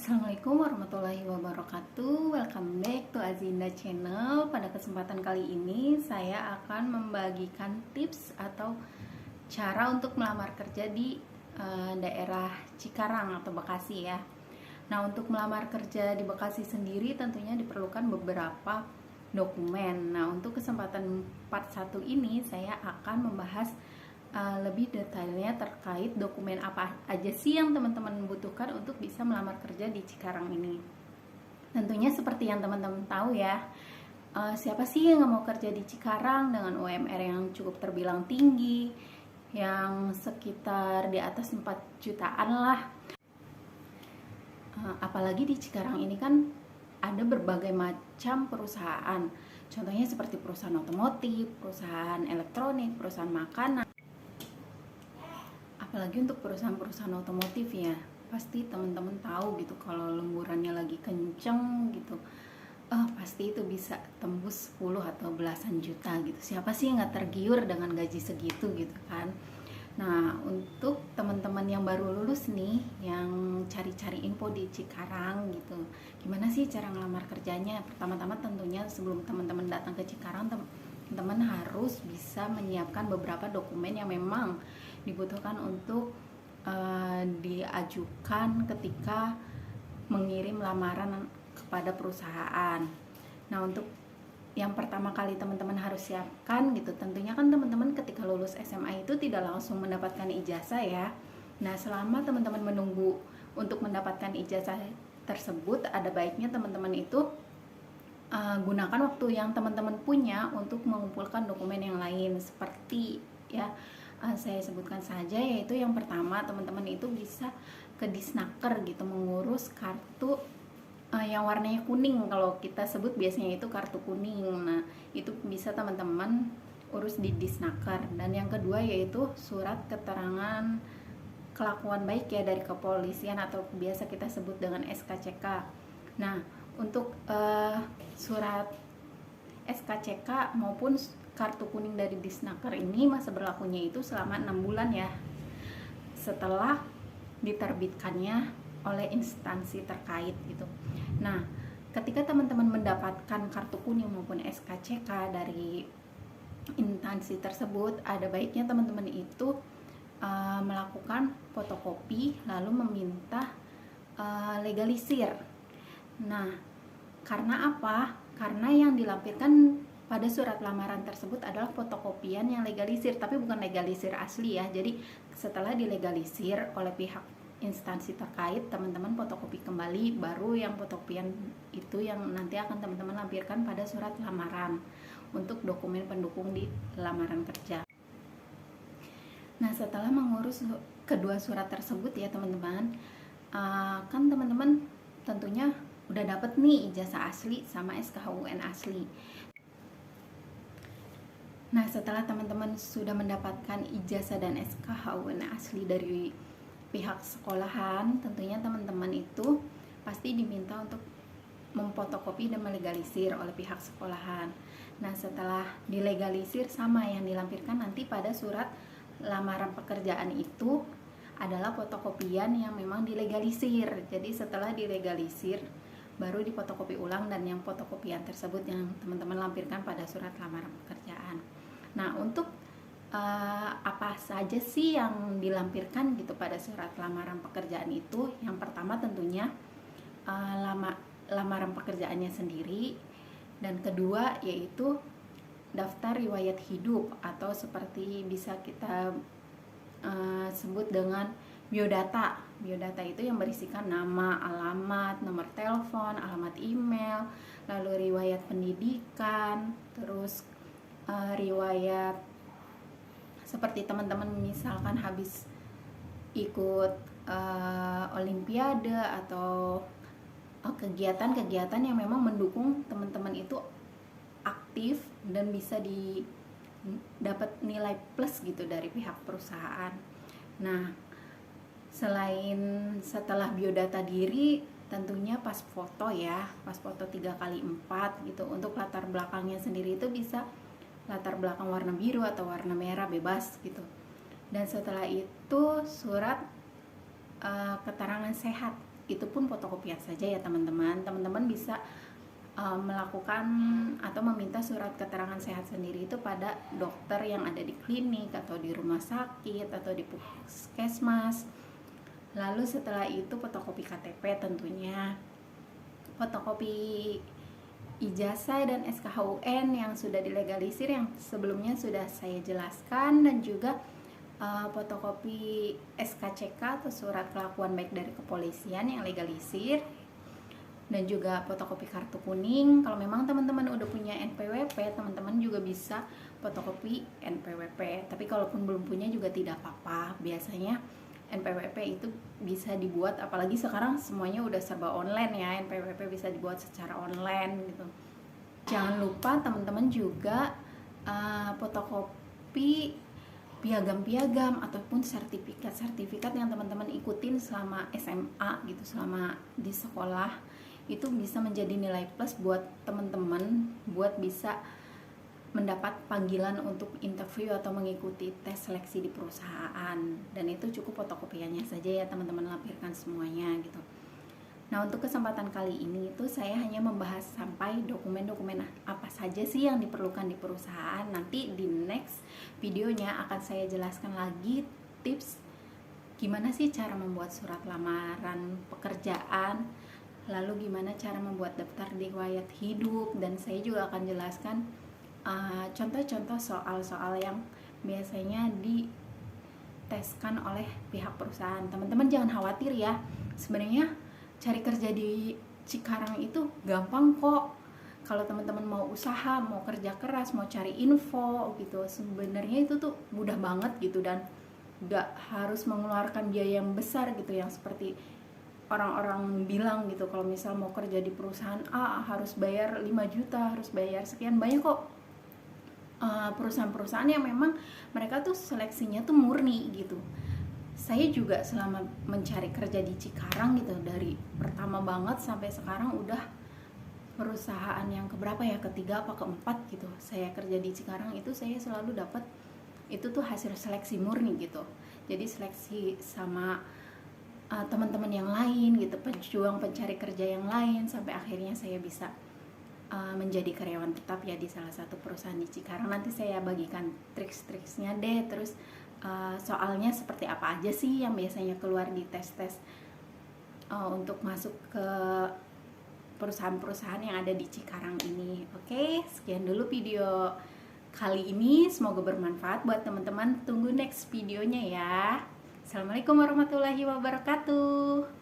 Assalamualaikum warahmatullahi wabarakatuh. Welcome back to Azinda Channel. Pada kesempatan kali ini saya akan membagikan tips atau cara untuk melamar kerja di daerah Cikarang atau Bekasi ya. Nah, untuk melamar kerja di Bekasi sendiri tentunya diperlukan beberapa dokumen. Nah, untuk kesempatan part 1 ini saya akan membahas lebih detailnya terkait dokumen apa aja sih yang teman-teman butuhkan untuk bisa melamar kerja di Cikarang ini. Tentunya seperti yang teman-teman tahu ya, siapa sih yang nggak mau kerja di Cikarang dengan UMR yang cukup terbilang tinggi, yang sekitar di atas 4 jutaan lah. Apalagi di Cikarang ini kan ada berbagai macam perusahaan, contohnya seperti perusahaan otomotif, perusahaan elektronik, perusahaan makanan. Apalagi untuk perusahaan-perusahaan otomotif ya, pasti teman-teman tahu gitu kalau lemburannya lagi kenceng gitu, pasti itu bisa tembus 10 atau belasan juta gitu. Siapa sih yang nggak tergiur dengan gaji segitu gitu kan. Nah, untuk teman-teman yang baru lulus nih, yang cari-cari info di Cikarang gitu, gimana sih cara ngelamar kerjanya? Pertama-tama tentunya sebelum teman-teman datang ke Cikarang, teman-teman harus bisa menyiapkan beberapa dokumen yang memang dibutuhkan untuk diajukan ketika mengirim lamaran kepada perusahaan. Nah, untuk yang pertama kali teman-teman harus siapkan gitu, tentunya kan teman-teman ketika lulus SMA itu tidak langsung mendapatkan ijazah ya. Nah, selama teman-teman menunggu untuk mendapatkan ijazah tersebut, ada baiknya teman-teman itu gunakan waktu yang teman-teman punya untuk mengumpulkan dokumen yang lain, seperti ya saya sebutkan saja, yaitu yang pertama teman-teman itu bisa ke Disnaker gitu, mengurus kartu yang warnanya kuning, kalau kita sebut biasanya itu kartu kuning. Nah, itu bisa teman-teman urus di Disnaker. Dan yang kedua yaitu surat keterangan kelakuan baik ya dari kepolisian atau biasa kita sebut dengan SKCK. Nah, untuk surat SKCK maupun kartu kuning dari Disnaker ini masa berlakunya itu selama 6 bulan ya, setelah diterbitkannya oleh instansi terkait gitu. Nah, ketika teman-teman mendapatkan kartu kuning maupun SKCK dari instansi tersebut, ada baiknya teman-teman itu melakukan fotokopi lalu meminta legalisir. Nah, karena apa? Karena yang dilampirkan pada surat lamaran tersebut adalah fotokopian yang legalisir, tapi bukan legalisir asli ya. Jadi setelah dilegalisir oleh pihak instansi terkait, teman-teman fotokopi kembali, baru yang fotokopian itu yang nanti akan teman-teman lampirkan pada surat lamaran untuk dokumen pendukung di lamaran kerja. Nah, setelah mengurus kedua surat tersebut ya teman-teman, kan teman-teman tentunya udah dapet nih ijazah asli sama SKHUN asli. Nah, setelah teman-teman sudah mendapatkan ijazah dan SKHUN asli dari pihak sekolahan, tentunya teman-teman itu pasti diminta untuk memfotokopi dan melegalisir oleh pihak sekolahan. Nah, setelah dilegalisir sama yang dilampirkan nanti pada surat lamaran pekerjaan itu adalah fotokopian yang memang dilegalisir. Jadi setelah dilegalisir baru difotokopi ulang, dan yang fotokopian tersebut yang teman-teman lampirkan pada surat lamaran pekerjaan. Nah, untuk apa saja sih yang dilampirkan gitu pada surat lamaran pekerjaan itu? Yang pertama tentunya lamaran pekerjaannya sendiri, dan kedua yaitu daftar riwayat hidup atau seperti bisa kita sebut dengan biodata. Biodata itu yang berisikan nama, alamat, nomor telepon, alamat email, lalu riwayat pendidikan, terus riwayat seperti teman-teman misalkan habis ikut olimpiade atau kegiatan-kegiatan yang memang mendukung teman-teman itu aktif dan bisa dapat nilai plus gitu dari pihak perusahaan. Nah, selain setelah biodata diri, tentunya pas foto ya, pas foto 3x4 gitu. Untuk latar belakangnya sendiri itu bisa latar belakang warna biru atau warna merah, bebas gitu. Dan setelah itu surat keterangan sehat itu pun fotokopian saja ya teman-teman. Teman-teman bisa melakukan atau meminta surat keterangan sehat sendiri itu pada dokter yang ada di klinik atau di rumah sakit atau di puskesmas. Lalu setelah itu fotokopi KTP tentunya, fotokopi ijazah dan SKHUN yang sudah dilegalisir yang sebelumnya sudah saya jelaskan, dan juga fotokopi SKCK atau surat kelakuan baik dari kepolisian yang legalisir, dan juga fotokopi kartu kuning. Kalau memang teman-teman udah punya NPWP, teman-teman juga bisa fotokopi NPWP. Tapi kalaupun belum punya juga tidak apa-apa. Biasanya NPWP itu bisa dibuat, apalagi sekarang semuanya udah serba online ya, NPWP bisa dibuat secara online gitu. Jangan lupa teman-teman juga fotokopi piagam-piagam ataupun sertifikat yang teman-teman ikutin selama SMA gitu, selama di sekolah. Itu bisa menjadi nilai plus buat teman-teman buat bisa mendapat panggilan untuk interview atau mengikuti tes seleksi di perusahaan. Dan itu cukup fotokopiannya saja ya teman-teman, lampirkan semuanya gitu. Nah, untuk kesempatan kali ini itu saya hanya membahas sampai dokumen-dokumen apa saja sih yang diperlukan di perusahaan. Nanti di next videonya akan saya jelaskan lagi tips gimana sih cara membuat surat lamaran pekerjaan, lalu gimana cara membuat daftar riwayat hidup, dan saya juga akan jelaskan contoh-contoh soal-soal yang biasanya diteskan oleh pihak perusahaan. Teman-teman jangan khawatir ya, sebenarnya cari kerja di Cikarang itu gampang kok. Kalau teman-teman mau usaha, mau kerja keras, mau cari info gitu, sebenarnya itu tuh mudah banget gitu, dan gak harus mengeluarkan biaya yang besar gitu, yang seperti orang-orang bilang gitu. Kalau misal mau kerja di perusahaan A harus bayar 5 juta, harus bayar sekian. Banyak kok perusahaan-perusahaan yang memang mereka tuh seleksinya tuh murni gitu. Saya juga selama mencari kerja di Cikarang gitu, dari pertama banget sampai sekarang udah perusahaan yang keberapa ya, ketiga apa keempat gitu saya kerja di Cikarang, itu saya selalu dapat itu tuh hasil seleksi murni gitu. Jadi seleksi sama teman-teman yang lain gitu, pejuang pencari kerja yang lain, sampai akhirnya saya bisa menjadi karyawan tetap ya di salah satu perusahaan di Cikarang. Nanti saya bagikan triks-triksnya deh, terus soalnya seperti apa aja sih yang biasanya keluar di tes-tes untuk masuk ke perusahaan-perusahaan yang ada di Cikarang ini. Oke, sekian dulu video kali ini, semoga bermanfaat buat teman-teman. Tunggu next videonya ya. Assalamualaikum warahmatullahi wabarakatuh.